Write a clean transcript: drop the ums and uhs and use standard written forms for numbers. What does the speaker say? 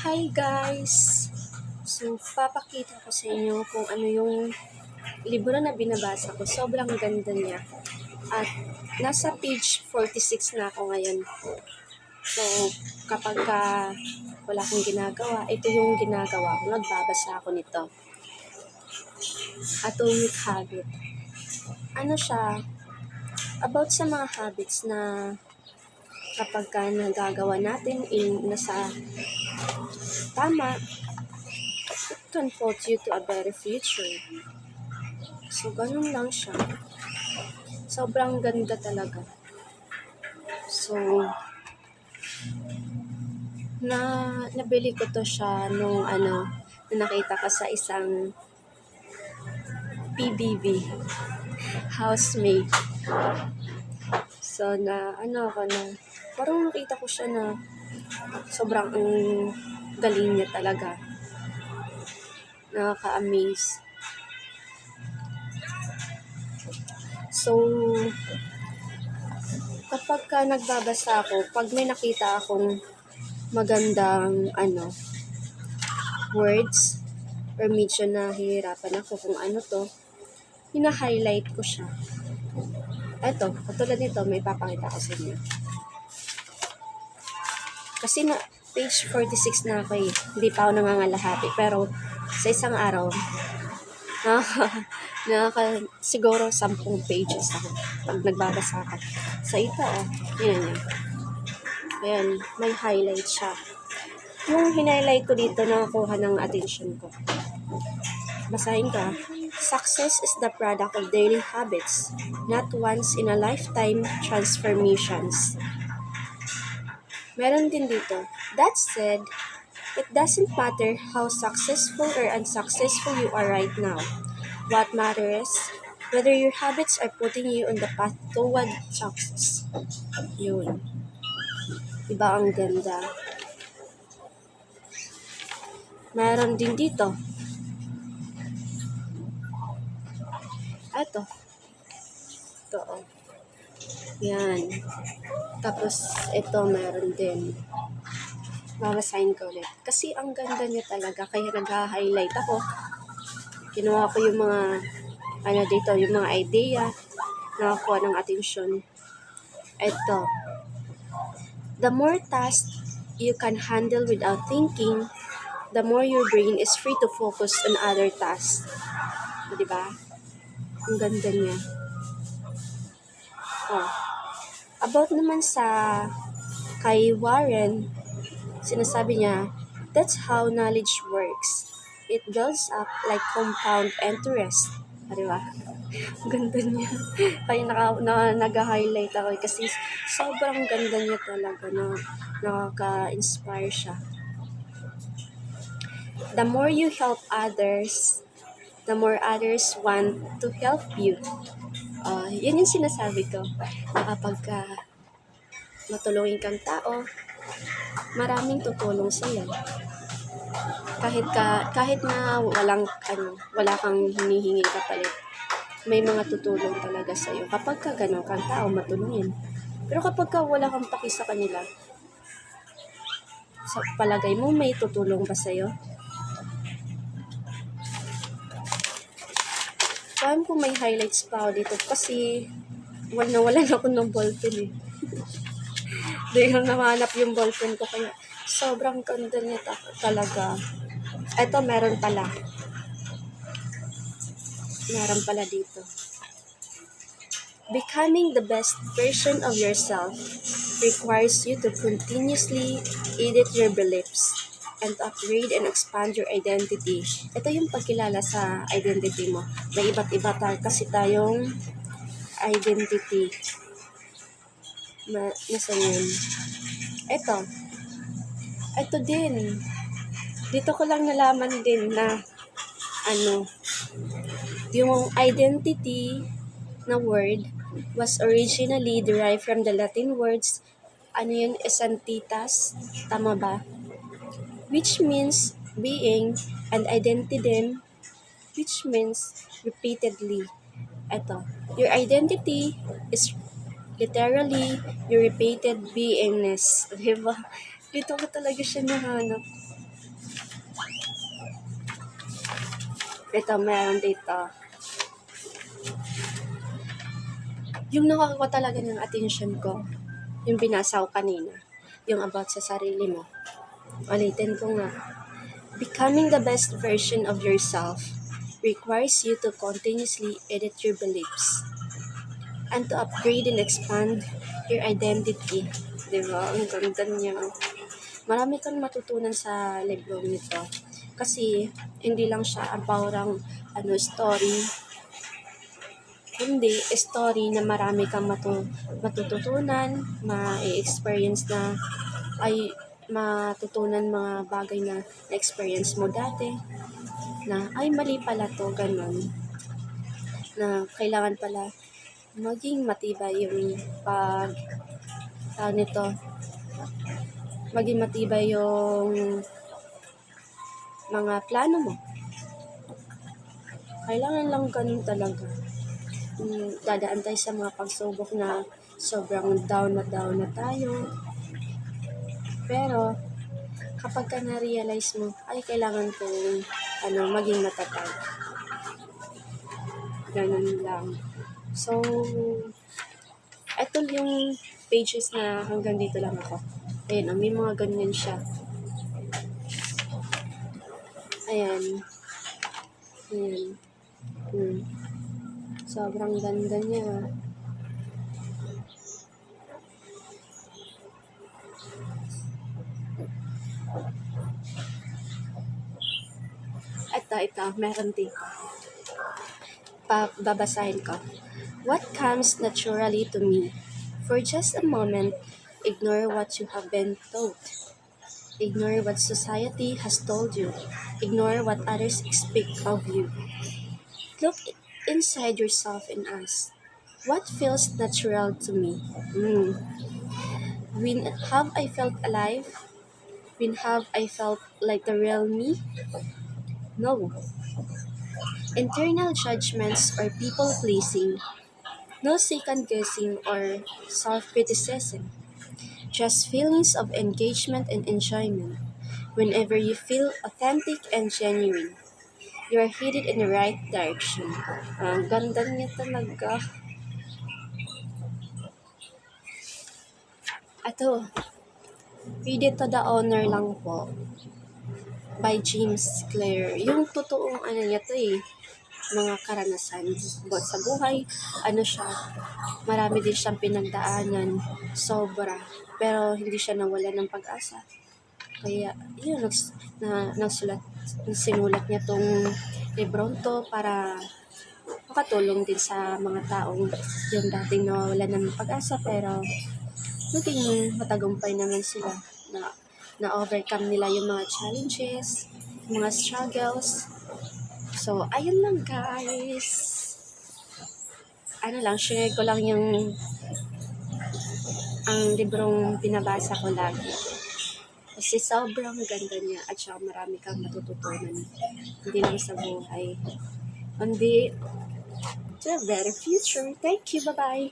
Hi guys! So, papakita ko sa inyo kung ano yung libro na binabasa ko. Sobrang ganda niya. At nasa page 46 na ako ngayon. So, kapag wala akong ginagawa, ito yung ginagawa ko. Nagbabasa ako nito. Atomic Habit. Ano siya? About sa mga habits na kapag nagagawa natin nasa tama, it can put you to a better future. So, ganun lang siya. Sobrang ganda talaga. So, nabili ko to siya nung nakita ko sa isang PBB, housemate. So, parang nakita ko siya na sobrang galing niya talaga. Nakaka-amaze. So, kapag nagbabasa ako, pag may nakita akong magandang words or medyo nahihirapan ako kung ano to, hina-highlight ko siya. Eto, katulad nito, may papakita ko sa inyo. Kasi page 46 na ako eh. Hindi pa ako nangangalahati. Pero sa isang araw, siguro 10 pages ako pag nagbabasa ako. So ito yan. Ayan, may highlight siya. Yung hinighlight ko dito, nakakuha ng attention ko. Basahin ka. Success is the product of daily habits, not once in a lifetime transformations. Meron din dito. That said, it doesn't matter how successful or unsuccessful you are right now. What matters, whether your habits are putting you on the path toward success. Yun. Diba ang ganda? Meron din dito. Ito. Yan. Tapos, ito meron din. Babasahin ko ulit. Kasi ang ganda niya talaga. Kaya nag-highlight ako. Kinuha ko yung mga, yung mga idea. Nakakuha ng atensyon. Ito. The more tasks you can handle without thinking, the more your brain is free to focus on other tasks. Diba? Ang ganda niya. About naman sa kay Warren, sinasabi niya, that's how knowledge works. It builds up like compound interest. Diba? Ang ganda niya. Kaya nag-highlight ako kasi sobrang ganda niya talaga. Nakaka-inspire siya. The more you help others, the more others want to help you. Yan yung sinasabi ko. Na kapag matulungin kang tao, maraming tutulong sa'yo. Kahit na wala kang hinihinging kapalit, may mga tutulong talaga sa'yo. Kapag gano'n kang tao, matulungin. Pero kapag wala kang paki sa kanila, sa palagay mo, may tutulong ba sa'yo? Alam ko may highlights pa ako dito kasi nawalan ako ng ballpen eh. Dahil namanap yung ballpen ko kaya sobrang ganda niya talaga. Ito meron pala dito. Becoming the best version of yourself requires you to continuously edit your beliefs and upgrade and expand your identity. Ito yung pagkilala sa identity mo. May iba't iba kasi tayong identity. Nasa yun? Ito din. Dito ko lang nalaman din na yung identity na word was originally derived from the Latin words, esantitas, tama ba? Which means being, and identidem, which means repeatedly. Your identity is literally your repeated beingness. Diba? Dito ko talaga siya nahanap. Ito, meron dito. Yung nakakuha talaga ng attention ko, yung binasa ko kanina. Yung about sa sarili mo. Ulitin ko nga. Becoming the best version of yourself requires you to continuously edit your beliefs and to upgrade and expand your identity. Diba? Ang ganda niya. Marami kang matutunan sa libro nito. Kasi, hindi lang siya ang parang story, hindi story na marami kang matututunan, ma-experience na ay matutunan mga bagay na na-experience mo dati na ay mali pala to, ganun, na kailangan pala maging matibay yung nito, maging matibay yung mga plano mo. Kailangan lang ganun talaga. Dadaan tayo sa mga pagsubok na sobrang down na tayo. Pero, kapag ka na-realize mo, ay kailangan kong maging matatag. Ganun lang. So, ito yung pages na hanggang dito lang ako. Ayan, may mga ganyan siya. Ayan. Ayan. Sobrang ganda niya. Ito, meron dito. Babasahin ko. What comes naturally to me? For just a moment, ignore what you have been taught. Ignore what society has told you. Ignore what others expect of you. Look inside yourself and ask, what feels natural to me? When have I felt alive? When have I felt like the real me? No. Internal judgments or people-pleasing. No second-guessing or self-criticism. Just feelings of engagement and enjoyment. Whenever you feel authentic and genuine, you are headed in the right direction. Ang ganda niya talaga. Ito, Read It to the Owner lang po. By James Clear. Yung totoong niya to mga karanasan about sa buhay. Siya, marami din siyang pinagdaanan. Sobra. Pero hindi siya nawala ng pag-asa. Kaya, yun, sinulat niya tong librong to para makatulong din sa mga taong yung dating nawala ng pag-asa pero naging matagumpay naman sila na overcome nila yung mga challenges, mga struggles. So, ayun lang guys. Share ko lang ang librong pinabasa ko lagi. Kasi sobrang ganda niya at saka marami kang matututunan. Hindi lang sa buhay, kundi to the very future. Thank you. Bye-bye.